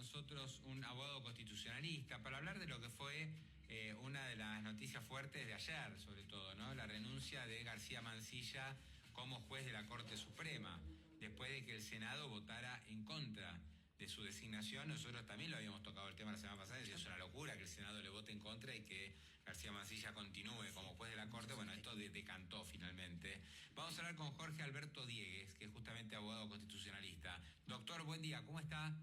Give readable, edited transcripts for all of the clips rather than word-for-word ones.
nosotros un abogado constitucionalista para hablar de lo que fue una de las noticias fuertes de ayer, sobre todo, ¿no? La renuncia de García Mansilla como juez de la Corte Suprema, después de que el Senado votara en contra de su designación. Nosotros también lo habíamos tocado el tema la semana pasada, y es una locura que el Senado le vote en contra y que García Mansilla continúe como juez de la Corte. Bueno, esto decantó finalmente. Vamos a hablar con Jorge Alberto Diegues, que es justamente abogado constitucionalista. Doctor, buen día, ¿cómo está?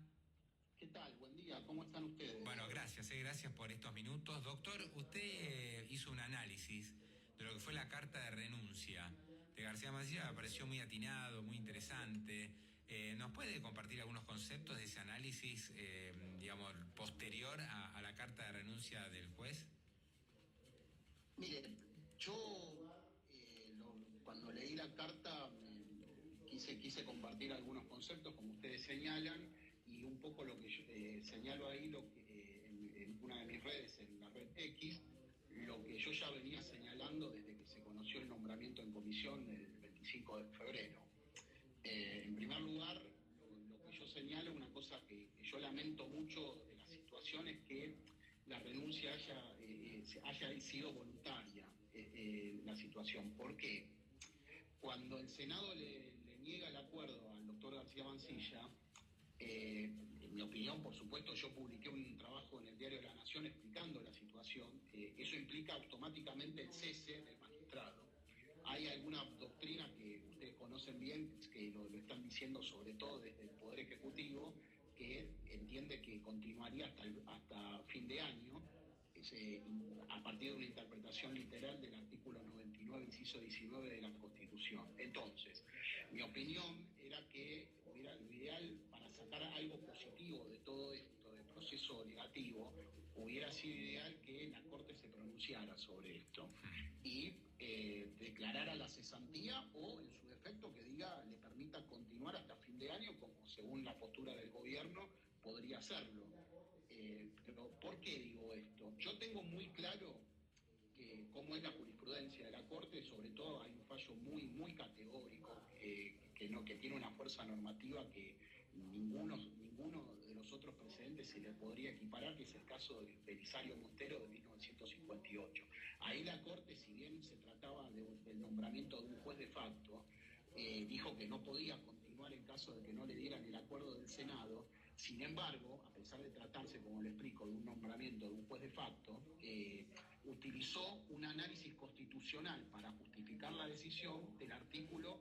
¿Qué tal? Buen día, ¿cómo están ustedes? Bueno, gracias por estos minutos. Doctor, usted hizo un análisis de lo que fue la carta de renuncia de García Mansilla. Me pareció muy atinado, muy interesante. ¿Nos puede compartir algunos conceptos de ese análisis, posterior a la carta de renuncia del juez? Mire, yo cuando leí la carta quise compartir algunos conceptos, como ustedes señalan, y un poco lo que yo señalo ahí, en una de mis redes, en la red X, lo que yo ya venía señalando desde que se conoció el nombramiento en comisión el 25 de febrero. En primer lugar, lo que yo señalo, una cosa que yo lamento mucho de la situación, es que la renuncia haya sido voluntaria, la situación. ¿Por qué? Cuando el Senado le niega el acuerdo al doctor García Mansilla, en mi opinión, por supuesto, yo publiqué un trabajo en el Diario de la Nación explicando la situación. Eso implica automáticamente el cese del magistrado. Hay alguna doctrina que ustedes conocen bien, que lo están diciendo sobre todo desde el Poder Ejecutivo, que entiende que continuaría hasta fin de año, a partir de una interpretación literal del artículo 99, inciso 19 de la Constitución. Entonces, mi opinión era que lo ideal para sacar algo positivo de todo esto, del proceso negativo, hubiera sido ideal que la Corte se pronunciara sobre esto y declarara la cesantía, o en su defecto que diga, le permita continuar hasta fin de año, como según la postura del gobierno podría hacerlo. Pero ¿por qué digo esto? Yo tengo muy claro cómo es la jurisprudencia de la Corte. Sobre todo hay un fallo muy categórico que tiene una fuerza normativa que ninguno de los otros precedentes se le podría equiparar, que es el caso de Belisario Montero de 1958. Ahí la Corte, si bien se trataba del nombramiento de un juez de facto, dijo que no podía continuar en caso de que no le dieran el acuerdo del Senado. Sin embargo, a pesar de tratarse, como le explico, de un nombramiento de un juez de facto, utilizó un análisis constitucional para justificar la decisión del artículo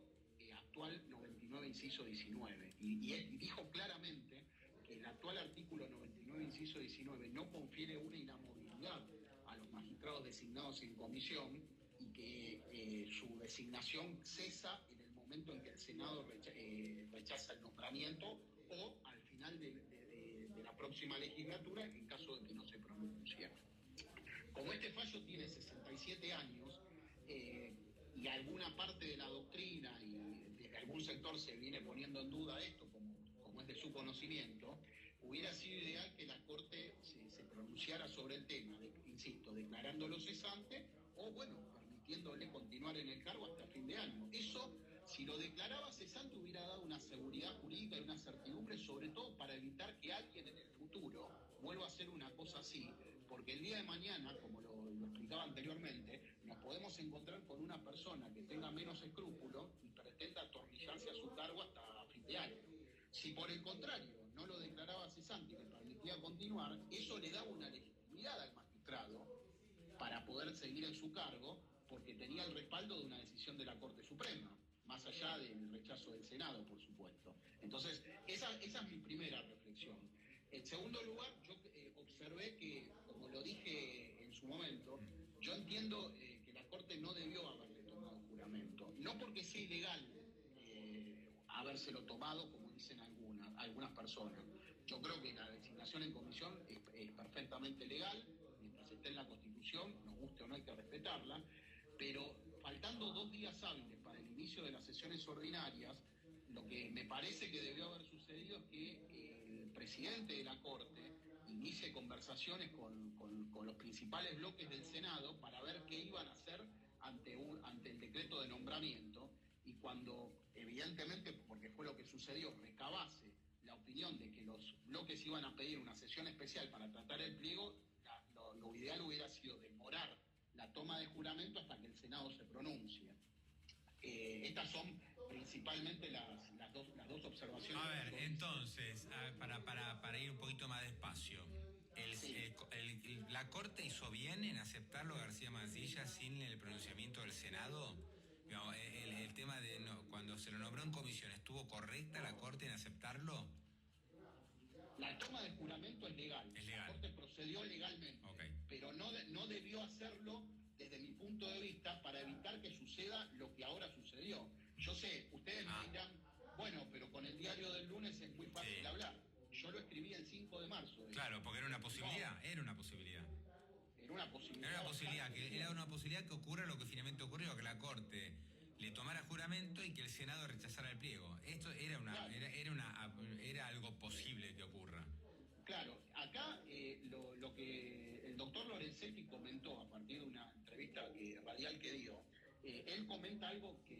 actual 99, inciso 19. Y dijo claramente que el actual artículo 99, inciso 19, no confiere una inamovilidad a los magistrados designados en comisión, y que su designación cesa en el momento en que el Senado rechaza el nombramiento, o al final de la próxima legislatura, en caso de que no se pronuncie. Como este fallo tiene 67 años, y alguna parte de la doctrina y de algún sector se viene poniendo en duda esto, como es de su conocimiento, hubiera sido ideal que la Corte se pronunciara sobre el tema, insisto, declarándolo cesante, o permitiéndole continuar en el cargo hasta fin de año. Eso, si lo declaraba cesante, hubiera dado una seguridad jurídica y una certidumbre, sobre todo para evitar que alguien en el futuro vuelva a hacer una cosa así, porque el día de mañana, como lo explicaba anteriormente, nos podemos encontrar con una persona que tenga menos escrúpulos y pretenda atornillarse a su cargo hasta fin de año. Si por el contrario no lo declaraba cesante y le permitía continuar, eso le daba una legitimidad al magistrado para poder seguir en su cargo, porque tenía el respaldo de una decisión de la Corte Suprema, más allá del rechazo del Senado, por supuesto. Entonces, esa es mi primera reflexión. En segundo lugar, yo observé que, como lo dije en su momento, yo entiendo que la Corte no debió haberle tomado juramento, no porque sea ilegal habérselo tomado, como dicen algunas personas. Yo creo que la designación en comisión es perfectamente legal, mientras esté en la Constitución, nos guste o no hay que respetarla, pero faltando 2 días hábiles para el inicio de las sesiones ordinarias, lo que me parece que debió haber sucedido es que el presidente de la Corte inicie conversaciones con los principales bloques del Senado para ver qué iban a hacer ante el decreto de nombramiento, y cuando, evidentemente, porque fue lo que sucedió, recabase la opinión de que los bloques iban a pedir una sesión especial para tratar el pliego, lo ideal hubiera sido demorar la toma de juramento hasta que el Senado se pronuncie. Estas son principalmente las dos observaciones. A ver, entonces, para ir un poquito más despacio, ¿la Corte hizo bien en aceptarlo a García Mansilla sin el pronunciamiento del Senado? Digamos, el tema de cuando se lo nombró en comisión, ¿estuvo correcta la Corte en aceptarlo? La toma de juramento es legal. La Corte procedió legalmente, pero no debió hacerlo desde mi punto de vista para evitar que suceda lo que ahora sucedió. Yo sé, ustedes me dirán, bueno, pero con el diario del lunes es muy fácil hablar. Yo lo escribí el 5 de marzo. Claro, porque era una posibilidad, era una posibilidad. Era una posibilidad. Era una posibilidad que ocurra lo que finalmente ocurrió, que la Corte le tomara juramento y que el Senado rechazara el pliego. Esto era algo posible que ocurra. Claro, acá lo que el doctor Lorenzetti comentó a partir de una entrevista radial que dio, él comenta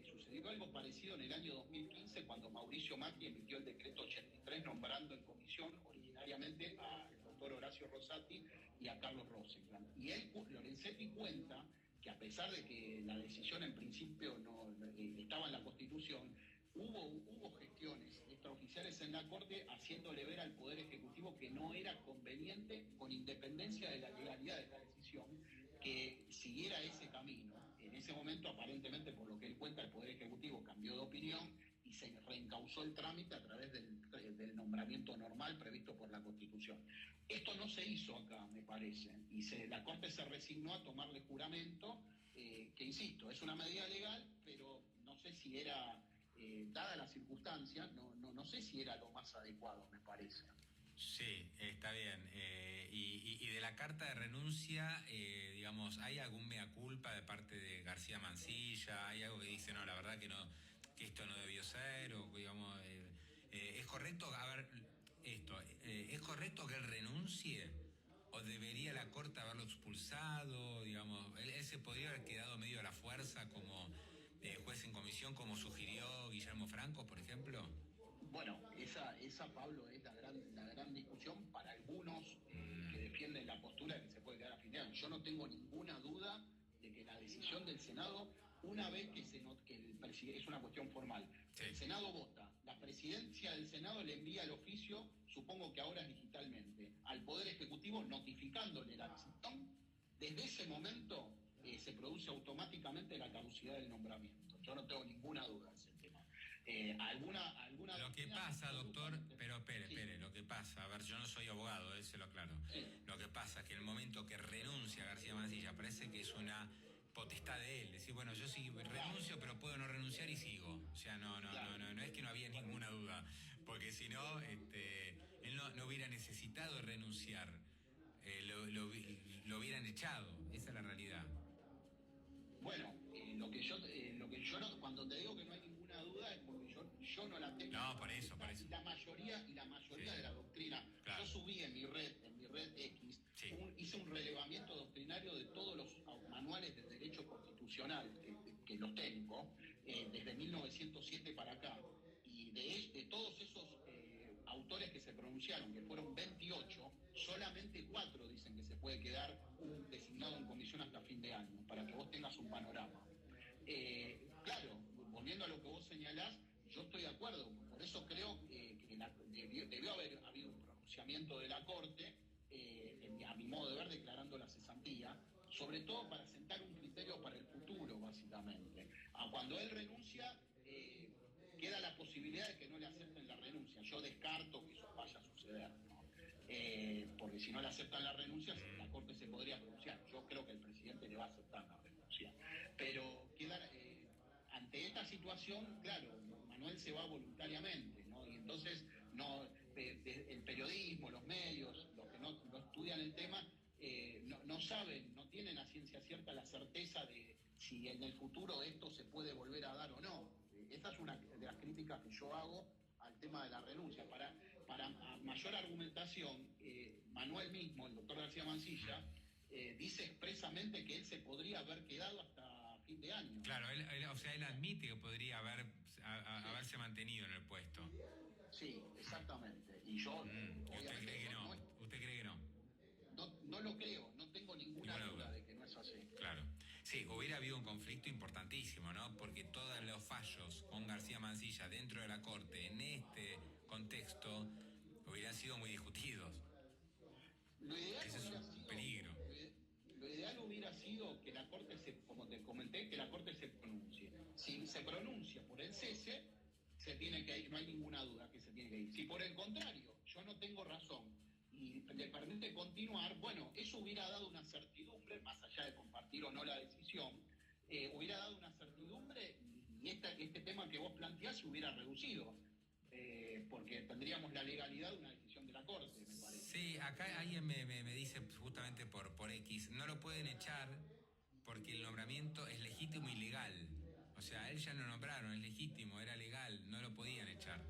sucedió algo parecido en el año 2015 cuando Mauricio Macri emitió el decreto 83 nombrando en comisión originariamente al doctor Horacio Rosati y a Carlos Rosenkrantz. Y Lorenzetti cuenta que a pesar de que la decisión en principio no estaba en la Constitución, hubo gestiones extraoficiales en la Corte haciéndole ver al Poder Ejecutivo que no era conveniente, con independencia de la legalidad de la decisión, que siguiera ese camino. En ese momento, aparentemente, por lo que él cuenta, el Poder Ejecutivo cambió de opinión y se reencauzó el trámite a través del nombramiento normal previsto por la Constitución. Esto no se hizo acá, me parece, y la Corte se resignó a tomarle juramento, que insisto, es una medida legal, pero no sé si era... dada las circunstancias, no sé si era lo más adecuado, me parece. Sí, está bien. Y de la carta de renuncia, digamos, ¿hay algún mea culpa de parte de García Mansilla? ¿Hay algo que dice, no, la verdad que esto no debió ser? O, digamos, ¿es correcto, ¿es correcto que él renuncie? ¿O debería la Corte haberlo expulsado? Digamos, él se podría haber quedado medio a la fuerza como juez en comisión, como sugirió Guillermo Franco, por ejemplo. Bueno, esa Pablo, es la gran discusión para algunos que defienden la postura de que se puede quedar a fin de año. Yo no tengo ninguna duda de que la decisión del Senado, una vez que es una cuestión formal, el Senado vota, la presidencia del Senado le envía el oficio, supongo que ahora digitalmente, al Poder Ejecutivo notificándole la decisión. Desde ese momento se produce automáticamente la caducidad del nombramiento. Yo no tengo ninguna duda de ese tema. Lo que pasa, doctor, pero espere, lo que pasa, a ver, yo no soy abogado, se lo aclaro. Sí. Lo que pasa es que en el momento que renuncia García Mansilla, parece que es una potestad de él, decir, bueno, yo sí renuncio, pero puedo no renunciar y sigo. O sea, no es que no había ninguna duda, porque si no, él no hubiera necesitado renunciar, lo hubieran echado, esa es la realidad. Bueno, lo que yo no, cuando te digo que no hay ninguna duda es porque yo no la tengo. No, por eso. Y la mayoría de la doctrina. Claro. Yo subí en mi red X, hice un relevamiento doctrinario de todos los manuales de derecho constitucional que los tengo, desde 1907 para acá, y de todos esos autores que se pronunciaron, que fueron 28, solamente 4 dicen que se puede quedar un designado en comisión hasta fin de año, para que vos tengas un panorama. Claro, volviendo a lo que vos señalás, yo estoy de acuerdo, por eso creo que debió haber habido un pronunciamiento de la Corte, a mi modo de ver, declarando la cesantía, sobre todo para sentar un criterio para el futuro, básicamente. Cuando él renuncia, queda la posibilidad de que no le acepten la renuncia. Yo descarto que eso vaya a suceder, ¿no? Porque si no le aceptan la renuncia, la Corte se podría pronunciar. Yo creo que el presidente le va a aceptar la renuncia. Pero ante esta situación, claro, Manuel se va voluntariamente, ¿no? Y entonces el periodismo, los medios, los que no estudian el tema, no saben, no tienen a ciencia cierta la certeza de si en el futuro esto se puede volver a dar o no. Esa es una de las críticas que yo hago al tema de la renuncia. Para mayor argumentación, Manuel mismo, el doctor García Mansilla, dice expresamente que él se podría haber quedado hasta fin de año. Claro, él admite que podría haberse mantenido en el puesto. Sí, exactamente. Y yo, ¿Y usted cree que no? ¿Usted cree que no? No lo creo, no tengo ninguna duda de que no es así. Claro. Sí, hubiera habido un conflicto importantísimo, ¿no? Porque todos los fallos con García Mansilla dentro de la Corte, en este contexto, hubieran sido muy discutidos. Lo ideal Ese es hubiera un sido, peligro. lo ideal hubiera sido que la Corte como te comenté, que la Corte se pronuncie. Si se pronuncia por el cese, se tiene que ir, no hay ninguna duda que se tiene que ir. Si por el contrario, yo no tengo razón y le permite continuar, bueno, eso hubiera dado una certidumbre, más allá de compartir o no la decisión, hubiera dado una certidumbre y este tema que vos planteás se hubiera reducido. Porque tendríamos la legalidad de una decisión de la Corte, me parece. Sí, acá alguien me dice justamente por X, no lo pueden echar porque el nombramiento es legítimo y legal. O sea, él ya lo nombraron, es legítimo, era legal, no lo podían echar.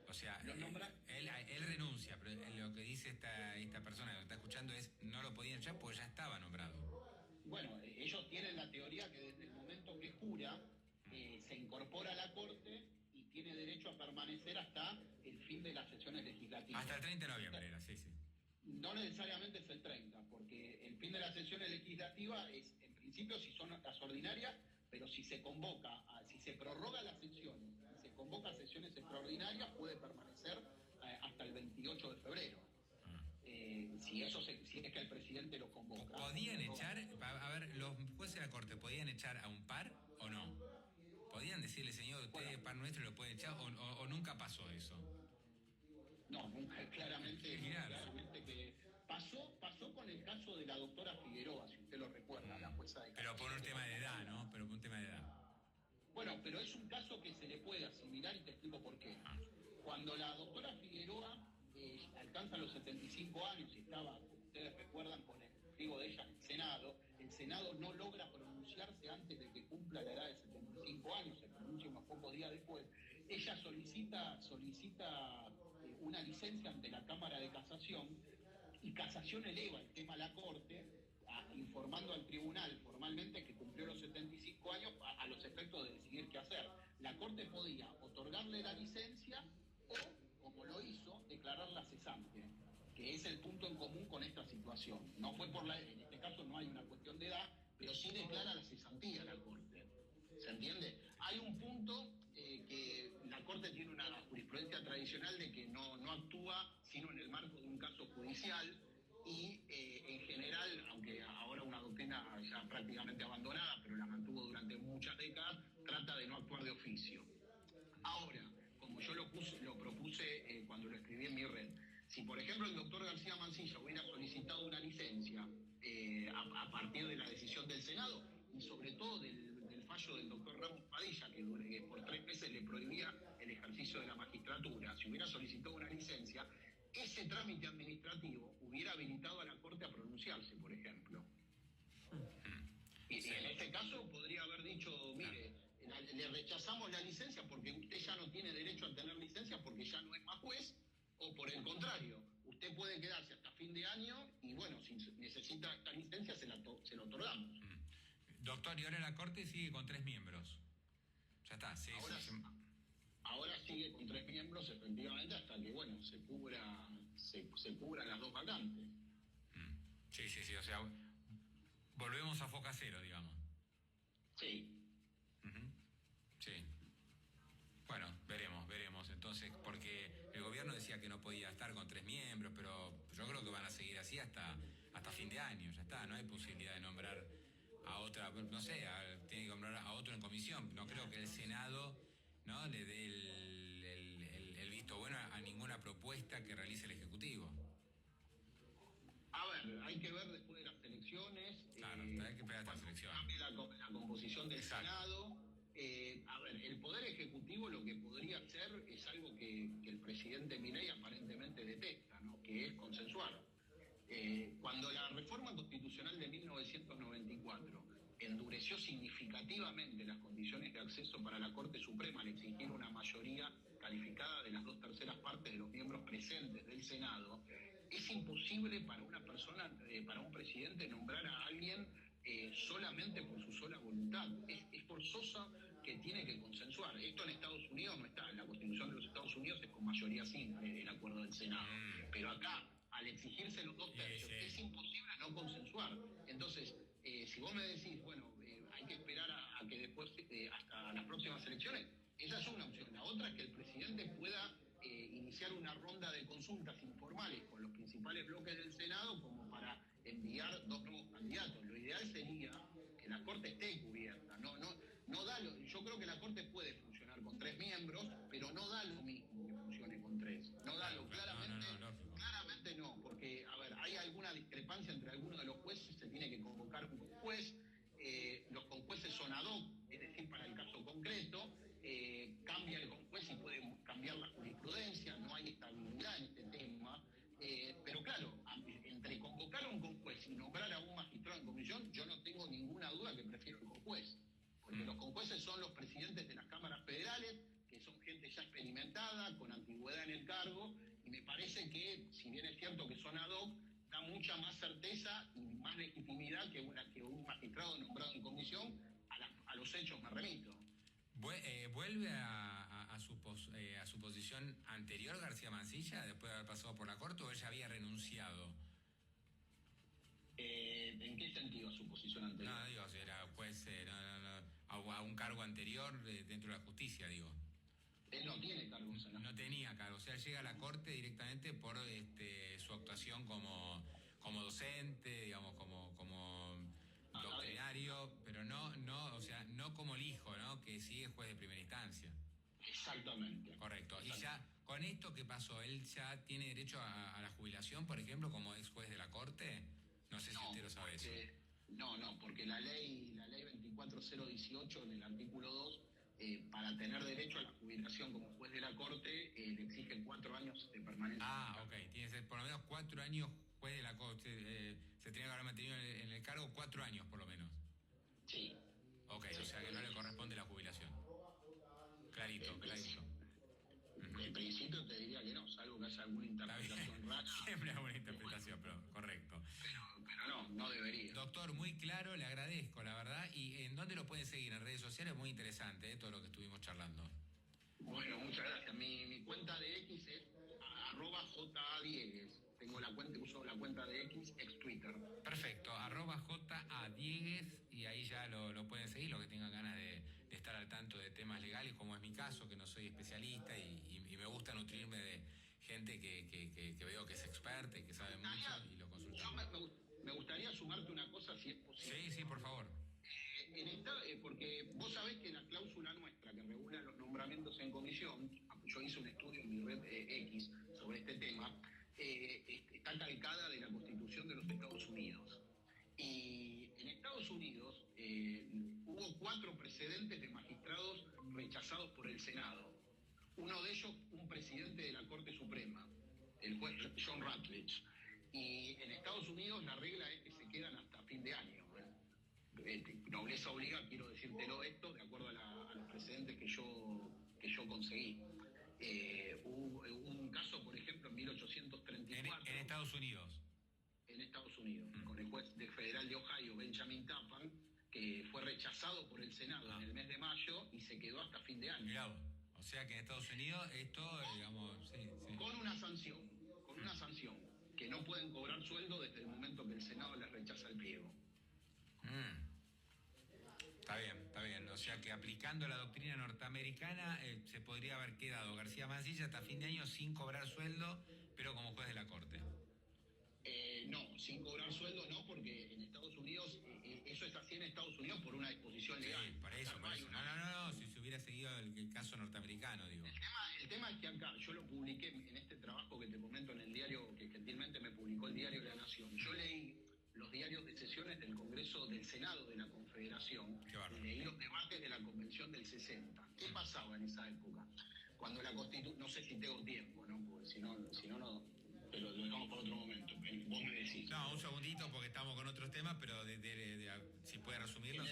O sea, él renuncia, pero lo que dice esta persona que lo está escuchando es no lo podían echar porque ya estaba nombrado. Bueno, ellos tienen la teoría que desde el momento que jura, se incorpora a la Corte y tiene derecho a permanecer hasta el fin de las sesiones legislativas. Hasta el 30 de noviembre era, sí. No necesariamente es el 30, porque el fin de las sesiones legislativas es, en principio, si son las ordinarias, pero si se convoca, si se prorroga las sesiones, si se convoca a sesiones extraordinarias, puede permanecer hasta el 28 de febrero. Si es que el presidente lo convoca. ¿Podían echar, a ver, los jueces de la Corte, podían echar a un par o no? ¿Podían decirle, señor, usted par nuestro lo puede echar o nunca pasó eso? No, nunca, claramente que pasó con el caso de la doctora Figueroa, si usted lo recuerda, la jueza de Pero por un tema de edad, ¿no? Pero por un tema de edad. Bueno, pero es un caso que se le puede asimilar y te explico por qué. Cuando la doctora Figueroa alcanza los 75 años y estaba, como ustedes recuerdan, con el testigo de ella en el Senado no logra pronunciarse antes de que cumpla la edad de 75 años, se pronuncia unos pocos días después. Ella solicita una licencia ante la Cámara de Casación y Casación eleva el tema a la Corte, informando al tribunal formalmente que cumplió los 75 años a los efectos de decidir qué hacer. La Corte podía otorgarle la licencia o, como lo hizo, declararla cesante, que es el punto en común con esta situación. No fue en este caso no hay una cuestión de edad, pero sí declara la cesantía la Corte. ¿Se entiende? Hay un punto que la Corte tiene una jurisprudencia tradicional de que no actúa sino en el marco de un caso judicial y en general, aunque ahora una doctrina ya prácticamente abandonada, pero la mantuvo durante muchas décadas, trata de no actuar de oficio. Ahora, como yo lo propuse cuando lo escribí en mi red, si por ejemplo el doctor García Mansilla hubiera solicitado una licencia a partir de la decisión del Senado y sobre todo del fallo del doctor Ramos Padilla, que por 3 meses le prohibía el ejercicio de la magistratura, si hubiera solicitado una licencia, ese trámite administrativo hubiera habilitado a la Corte a pronunciarse, por ejemplo. Y en este caso podría haber dicho, mire, le rechazamos la licencia porque usted ya no tiene derecho a tener licencia porque ya no es más juez, o por el contrario, usted puede quedarse hasta fin de año y bueno, si necesita esta licencia se la otorgamos. Doctor, y ahora la Corte sigue con 3 miembros. Ya está, sí. Ahora sigue con 3 miembros, efectivamente, hasta que, bueno, se cubran las 2 vacantes. Sí, o sea, volvemos a foca cero, digamos. Sí. Sí. Bueno, veremos. Entonces, porque el gobierno decía que no podía estar con 3 miembros, pero yo creo que van a seguir así hasta fin de año, ya está. No hay posibilidad de nombrar a otra, no sé, tiene que nombrar a otro en comisión. No creo que el Senado, ¿no?, le dé el visto bueno a ninguna propuesta que realice el Ejecutivo. A ver, hay que ver después de las elecciones. Claro, hay que esperar estas elecciones. La composición del Senado. A ver, el Poder Ejecutivo lo que podría hacer es algo que el presidente Milei aparentemente detesta, ¿no?, que es consensuar. Cuando la reforma constitucional de 1994 endureció significativamente las condiciones de acceso para la Corte Suprema al exigir una mayoría calificada de las 2/3 partes de los miembros presentes del Senado, es imposible para una persona, para un presidente, nombrar a alguien solamente por su sola voluntad. Es forzosa que tiene que consensuar. Esto en Estados Unidos no está. En la Constitución de los Estados Unidos es con mayoría simple el acuerdo del Senado. Pero acá, al exigirse los 2/3, es imposible no consensuar. Entonces, si vos me decís, bueno, hay que esperar a que después, hasta las próximas elecciones, esa es una opción. La otra es que el presidente pueda iniciar una ronda de consultas informales con los principales bloques del Senado como para enviar 2 nuevos candidatos. Lo ideal sería que la Corte esté cubierta. Yo creo que la Corte puede funcionar con 3 miembros, pero no da lo mismo que funcione con 3. Claramente no, porque, a ver, hay alguna discrepancia entre algunos de los jueces, se tiene que convocar un juez, los conjueces son ad hoc, es decir, para el caso concreto, cambia el conjuez y puede cambiar la jurisprudencia, no hay estabilidad en este tema, pero claro, entre convocar a un conjuez y nombrar a un magistrado en comisión, yo no tengo ninguna duda que prefiero el conjuez, porque los conjueces son los presidentes de las cámaras federales, que son gente ya experimentada, con antigüedad en el cargo, y me parece que, si bien es cierto que son ad hoc, da mucha más certeza y más legitimidad que un magistrado nombrado en comisión. A los hechos me remito. ¿Vuelve a su posición anterior García Mansilla después de haber pasado por la Corte, o ella había renunciado? ¿En qué sentido su posición anterior? No, digo, si era juez, a un cargo anterior dentro de la justicia, digo. Él no tiene cargos en la... No tenía cargo, o sea, llega a la Corte directamente por su actuación como docente, digamos, como doctrinario, pero o sea, no como el hijo, ¿no? Que sigue juez de primera instancia. Exactamente. Correcto. Y ya, con esto que pasó, ¿él ya tiene derecho a la jubilación, por ejemplo, como ex juez de la Corte? No sé si usted lo sabe eso. No, porque la ley 24018, en el artículo 2, para tener derecho a la jubilación como juez de la Corte, le exige 4 años de permanencia. Ah, ok. Tiene que ser por lo menos 4 años juez de la Corte. Se tiene que haber mantenido en el cargo 4 años, por lo menos. Sí. Ok, sí, o sea que no le corresponde la jubilación. Clarito. En principio te diría que no, salvo que haya alguna interpretación rara. Siempre hay alguna interpretación, pero correcto. Pero no debería. Doctor, muy claro, le agradezco, la verdad. ¿Y en dónde lo pueden seguir? En redes sociales, muy interesante, todo lo que estuvimos charlando. Bueno, muchas gracias. Mi cuenta de X es @JADiegues. Tengo la cuenta, uso la cuenta de X, ex Twitter. Perfecto, @JADiegues, y ahí ya lo pueden seguir, los que tengan ganas de estar al tanto de temas legales, como es mi caso, que no soy especialista y me gusta nutrirme de gente que veo que es experta y que sabe mucho, y lo consulto. Me gustaría sumarte una cosa, si es posible. Sí, por favor. Porque vos sabés que la cláusula nuestra que regula los nombramientos en comisión, yo hice un estudio en mi red X sobre este tema, está calcada de la Constitución de los Estados Unidos. Y en Estados Unidos hubo 4 precedentes de magistrados rechazados por el Senado. Uno de ellos, un presidente de la Corte Suprema, el juez John Rutledge. Y en Estados Unidos la regla es que se quedan hasta fin de año. Nobleza obliga, quiero decírtelo esto, de acuerdo a los precedentes que yo conseguí. Hubo un caso, por ejemplo, en 1834... En Estados Unidos. En Estados Unidos, con el juez federal de Ohio, Benjamin Tappan, que fue rechazado por el Senado en el mes de mayo y se quedó hasta fin de año. Claro. O sea que en Estados Unidos esto, digamos... Sí. Con una sanción, que no pueden cobrar sueldo desde el momento que el Senado les rechaza el pliego. Está bien. O sea que aplicando la doctrina norteamericana se podría haber quedado García Mansilla hasta fin de año sin cobrar sueldo, pero como juez de la Corte. No, sin cobrar sueldo no, porque en Estados Unidos, eso es así en Estados Unidos por una disposición legal. Sí, para eso. No, si se hubiera seguido el caso norteamericano, digo. El tema es que acá, yo lo publiqué en este trabajo que te comento en el diario, que gentilmente me publicó el diario La Nación. Yo leí los diarios de sesiones del Congreso del Senado de la Confederación, y leí los debates de la Convención del 60. ¿Qué pasaba en esa época? Cuando la Constitución, no sé si tengo tiempo, ¿no? Porque si no, pero lo dejamos para otro momento. Vos me decís. No, un segundito porque estamos con otros temas, pero si puede resumirlo.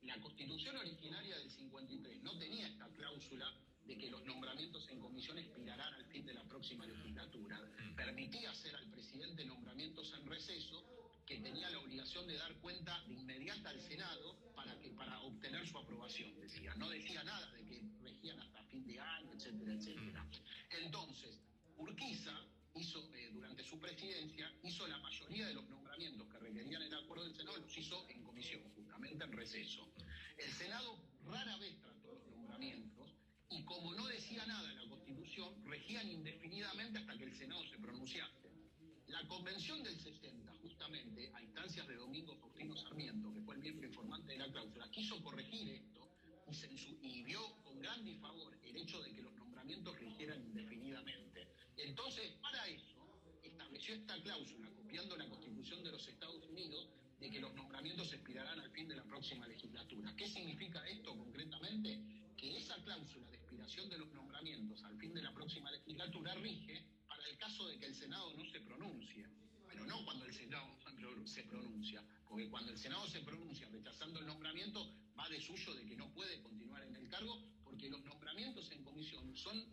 La Constitución originaria del 53 no tenía esta cláusula de que los nombramientos en comisión expirarán al fin de la próxima legislatura. Permitía hacer al presidente nombramientos en receso, que tenía la obligación de dar cuenta de inmediata al Senado para obtener su aprobación, decía. No decía nada de que regían hasta fin de año, etcétera. Urquiza hizo, durante su presidencia, hizo la mayoría de los nombramientos que requerían el acuerdo del Senado, los hizo en comisión, justamente en receso. El Senado rara vez trató los nombramientos y como no decía nada en la Constitución, regían indefinidamente hasta que el Senado se pronunciase. La Convención del 60, justamente, a instancias de Domingo Faustino Sarmiento, que fue el miembro informante de la cláusula, quiso corregir esto y vio con gran disfavor el hecho de que los nombramientos rigieran indefinidamente. Entonces, para eso, estableció esta cláusula, copiando la Constitución de los Estados Unidos, de que los nombramientos expirarán al fin de la próxima legislatura. ¿Qué significa esto concretamente? Que esa cláusula de expiración de los nombramientos al fin de la próxima legislatura rige para el caso de que el Senado no se pronuncie, pero no cuando el Senado se pronuncia, porque cuando el Senado se pronuncia rechazando el nombramiento, va de suyo de que no puede continuar en el cargo, porque los nombramientos en comisión son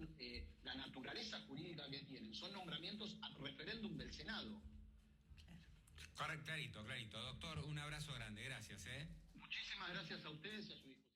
la naturaleza jurídica que tienen, son nombramientos al referéndum del Senado. Correcto, clarito. Doctor, un abrazo grande, gracias. Muchísimas gracias a ustedes y a su disposición.